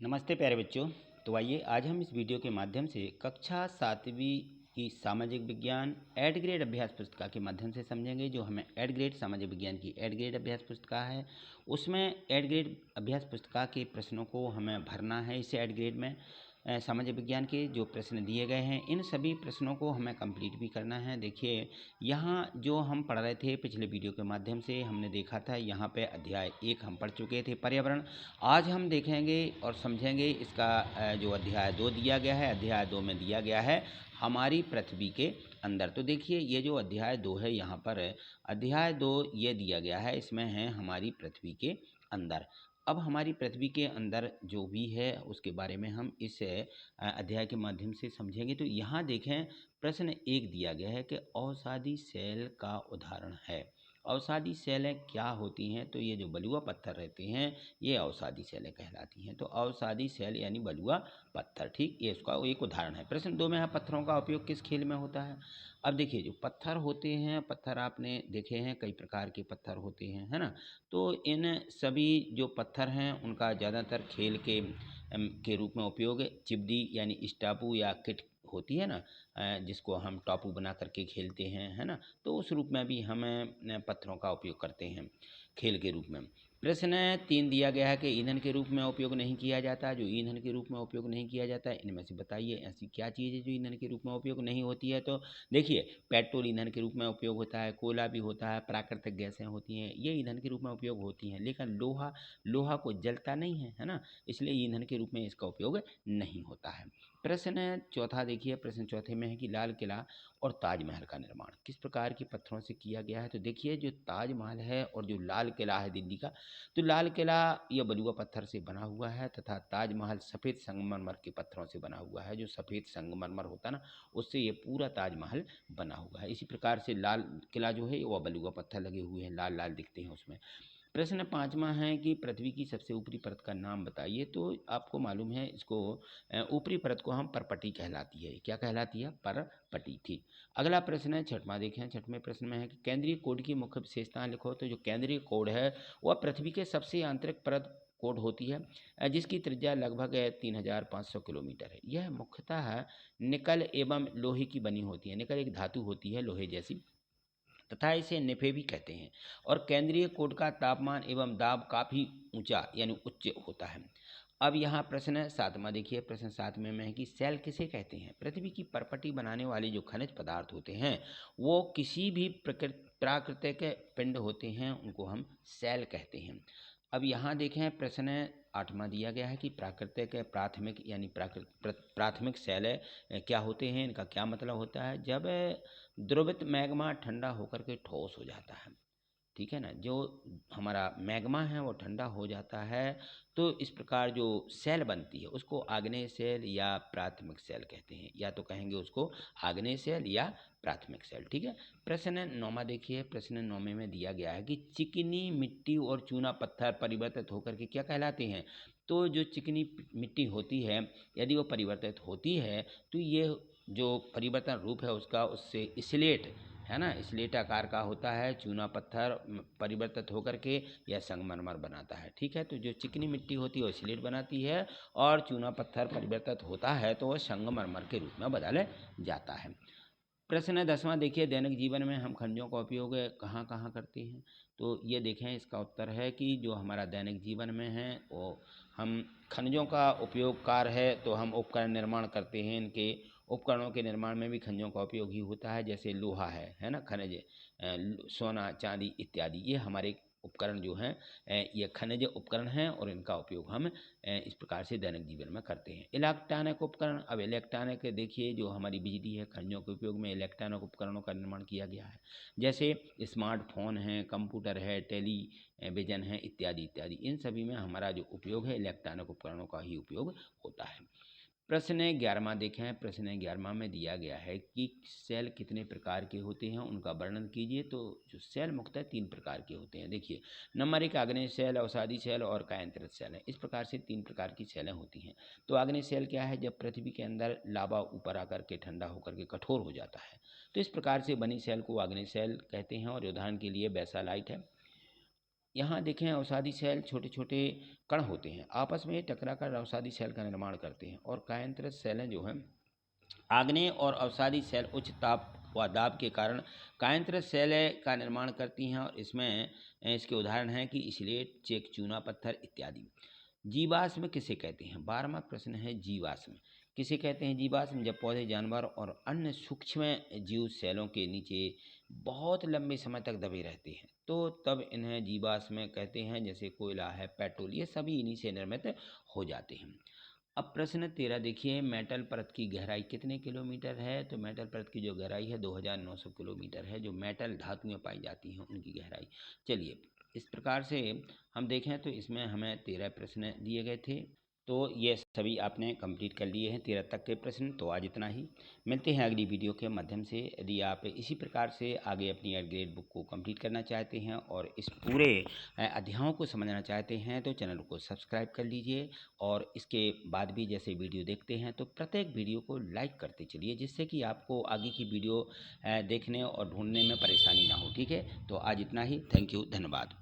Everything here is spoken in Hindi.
नमस्ते प्यारे बच्चों। तो आइए आज हम इस वीडियो के माध्यम से कक्षा 7वीं की सामाजिक विज्ञान एड ग्रेड अभ्यास पुस्तिका के माध्यम से समझेंगे। जो हमें एड ग्रेड सामाजिक विज्ञान की एड ग्रेड अभ्यास पुस्तिका है, उसमें एड ग्रेड अभ्यास पुस्तिका के प्रश्नों को हमें भरना है। इसे एड ग्रेड में सामाजिक विज्ञान के जो प्रश्न दिए गए हैं, इन सभी प्रश्नों को हमें कंप्लीट भी करना है। देखिए, यहाँ जो हम पढ़ रहे थे पिछले वीडियो के माध्यम से हमने देखा था, यहाँ पे अध्याय 1 हम पढ़ चुके थे पर्यावरण। आज हम देखेंगे और समझेंगे इसका जो अध्याय 2 दिया गया है। अध्याय 2 में दिया गया है हमारी पृथ्वी के अंदर। तो देखिए, ये जो अध्याय 2 है, यहाँ पर अध्याय 2 ये दिया गया है, इसमें है हमारी पृथ्वी के अंदर। अब हमारी पृथ्वी के अंदर जो भी है उसके बारे में हम इस अध्याय के माध्यम से समझेंगे। तो यहाँ देखें, प्रश्न 1 दिया गया है कि अवसादी सेल का उदाहरण है। अवसादी सेलें क्या होती हैं? तो ये जो बलुआ पत्थर रहते हैं, ये अवसादी सेलें कहलाती हैं। तो अवसादी सेल यानी बलुआ पत्थर, ठीक, ये इसका एक उदाहरण है। प्रश्न 2 में है पत्थरों का उपयोग किस खेल में होता है? अब देखिए, जो पत्थर होते हैं, पत्थर आपने देखे हैं, कई प्रकार के पत्थर होते हैं, है ना। तो इन सभी जो पत्थर हैं उनका ज़्यादातर खेल के रूप में उपयोग चिपड़ी यानी स्टापू या किट होती है ना, जिसको हम टापू बना करके खेलते हैं, है ना। तो उस रूप में भी हम पत्थरों का उपयोग करते हैं खेल के रूप में। प्रश्न 3 दिया गया है कि ईंधन के रूप में उपयोग नहीं किया जाता। जो ईंधन के रूप में उपयोग नहीं किया जाता है, इनमें से बताइए ऐसी क्या चीज़ है जो ईंधन के रूप में उपयोग नहीं होती है। तो देखिए, पेट्रोल ईंधन के रूप में उपयोग होता है, कोयला भी होता है, प्राकृतिक गैसें होती हैं, ये ईंधन के रूप में उपयोग होती हैं। लेकिन लोहा को जलता नहीं है, है ना, इसलिए ईंधन के रूप में इसका उपयोग नहीं होता है। प्रश्न 4 देखिए, प्रश्न 4 में है कि लाल किला और ताजमहल का निर्माण किस प्रकार के पत्थरों से किया गया है। तो देखिए, जो ताजमहल है और जो लाल किला है दिल्ली का, तो लाल किला यह बलुआ पत्थर से बना हुआ है तथा ताजमहल सफ़ेद संगमरमर के पत्थरों से बना हुआ है। जो सफ़ेद संगमरमर होता है ना, उससे ये पूरा ताजमहल बना हुआ है। इसी प्रकार से लाल किला जो है वह बलुआ पत्थर लगे हुए हैं, लाल लाल दिखते हैं उसमें। प्रश्न 5वां है कि पृथ्वी की सबसे ऊपरी परत का नाम बताइए। तो आपको मालूम है, इसको ऊपरी परत को हम परपटी कहलाती है। क्या कहलाती है? परपटी थी। अगला प्रश्न है 6वां, देखें 6वें प्रश्न में है कि केंद्रीय कोड की मुख्य विशेषताएं लिखो। तो जो केंद्रीय कोड है वह पृथ्वी के सबसे आंतरिक परत कोड होती है, जिसकी त्रिज्या लगभग 3500 किलोमीटर है। यह मुख्यतः निकल एवं लोहे की बनी होती है। निकल एक धातु होती है लोहे जैसी, तथा इसे निफे भी कहते हैं। और केंद्रीय कोड का तापमान एवं दाब काफ़ी ऊंचा यानी उच्च होता है। अब यहाँ प्रश्न 7वां देखिए, प्रश्न 7वें में है कि सेल किसे कहते हैं। पृथ्वी की परपटी बनाने वाले जो खनिज पदार्थ होते हैं, वो किसी भी प्राकृतिक पिंड होते हैं, उनको हम सेल कहते हैं। अब यहाँ देखें, प्रश्न 8वां दिया गया है कि प्राकृतिक प्राथमिक यानी प्राथमिक सेल क्या होते हैं, इनका क्या मतलब होता है। जब द्रवित मैग्मा ठंडा होकर के ठोस हो जाता है, ठीक है ना, जो हमारा मैग्मा है वो ठंडा हो जाता है, तो इस प्रकार जो सेल बनती है उसको आग्नेय सेल या प्राथमिक सेल कहते हैं, या तो कहेंगे उसको आग्नेय सेल या प्राथमिक सेल, ठीक है। प्रश्न 9वां देखिए, प्रश्न 9वें में दिया गया है कि चिकनी मिट्टी और चूना पत्थर परिवर्तित होकर के क्या कहलाते हैं। तो जो चिकनी मिट्टी होती है, यदि वो परिवर्तित होती है, तो ये जो परिवर्तन रूप है उसका उससे स्लेट, है ना, स्लेट आकार का होता है। चूना पत्थर परिवर्तित होकर के यह संगमरमर बनाता है, ठीक है। तो जो चिकनी मिट्टी होती है वो स्लेट बनाती है, और चूना पत्थर परिवर्तित होता है तो वह संगमरमर के रूप में बदल जाता है। प्रश्न 10वां देखिए, दैनिक जीवन में हम खनिजों का उपयोग कहाँ कहाँ करते हैं। तो ये देखें, इसका उत्तर है कि जो हमारा दैनिक जीवन में है वो हम खनिजों का उपयोग कार है, तो हम उपकरण निर्माण करते हैं। इनके उपकरणों के निर्माण में भी खनिजों का उपयोग ही होता है। जैसे लोहा है ना, खनिज, सोना चांदी इत्यादि, ये हमारे उपकरण जो हैं, ये खनिज उपकरण हैं, और इनका उपयोग हम इस प्रकार से दैनिक जीवन में करते हैं। इलेक्ट्रॉनिक उपकरण, अब इलेक्ट्रॉनिक देखिए, जो हमारी बिजली है, खनिजों के उपयोग में इलेक्ट्रॉनिक उपकरणों का निर्माण किया गया है। जैसे स्मार्टफोन है, कंप्यूटर है, टेलीविज़न है, इत्यादि इत्यादि, इन सभी में हमारा जो उपयोग है इलेक्ट्रॉनिक उपकरणों का ही उपयोग होता है। प्रश्न 11वां देखें, प्रश्न 11वां में दिया गया है कि सेल कितने प्रकार के होते हैं, उनका वर्णन कीजिए। तो जो सेल मुख्यतः 3 प्रकार के होते हैं। देखिए, नंबर 1 आग्नेय सेल, अवसादी सेल और कायांतरित सेल है। इस प्रकार से 3 प्रकार की सेलें होती हैं। तो आग्नेय सेल क्या है? जब पृथ्वी के अंदर लावा ऊपर आकर के ठंडा होकर के कठोर हो जाता है, तो इस प्रकार से बनी सेल को आग्नेय सेल कहते हैं। और उदाहरण के लिए बेसालाइट है, यहाँ देखें अवसादी सेल छोटे छोटे कण होते हैं, आपस में टकराकर अवसादी सेल का निर्माण करते हैं। और कायांतरित सेलें जो हैं, आग्नेय और अवसादी सेल उच्च ताप व दाब के कारण कायांतरित सेल का निर्माण करती हैं। और इसमें इसके उदाहरण हैं कि स्लेट, चेक, चूना पत्थर इत्यादि। जीवाश्म किसे कहते हैं? 12वां प्रश्न है जीवाश्म किसे कहते हैं? जीवाश्म जब पौधे, जानवर और अन्य सूक्ष्म जीव सेलों के नीचे बहुत लंबे समय तक दबे रहते हैं तो तब इन्हें जीवाश्म कहते हैं। जैसे कोयला है, पेट्रोल, ये सभी इन्हीं से निर्मित हो जाते हैं। अब प्रश्न 13 देखिए, मेटल परत की गहराई कितने किलोमीटर है? तो मेटल परत की जो गहराई है 2900 किलोमीटर है, जो मेटल धातुएं पाई जाती हैं उनकी गहराई। चलिए, इस प्रकार से हम देखें तो इसमें हमें 13 प्रश्न दिए गए थे, तो ये सभी आपने कंप्लीट कर लिए हैं 13 तक के प्रश्न। तो आज इतना ही, मिलते हैं अगली वीडियो के माध्यम से। यदि आप इसी प्रकार से आगे अपनी एड ग्रेड बुक को कंप्लीट करना चाहते हैं और इस पूरे अध्यायों को समझना चाहते हैं तो चैनल को सब्सक्राइब कर लीजिए। और इसके बाद भी जैसे वीडियो देखते हैं तो प्रत्येक वीडियो को लाइक करते चलिए, जिससे कि आपको आगे की वीडियो देखने और ढूंढने में परेशानी ना हो। ठीक है, तो आज इतना ही। थैंक यू, धन्यवाद।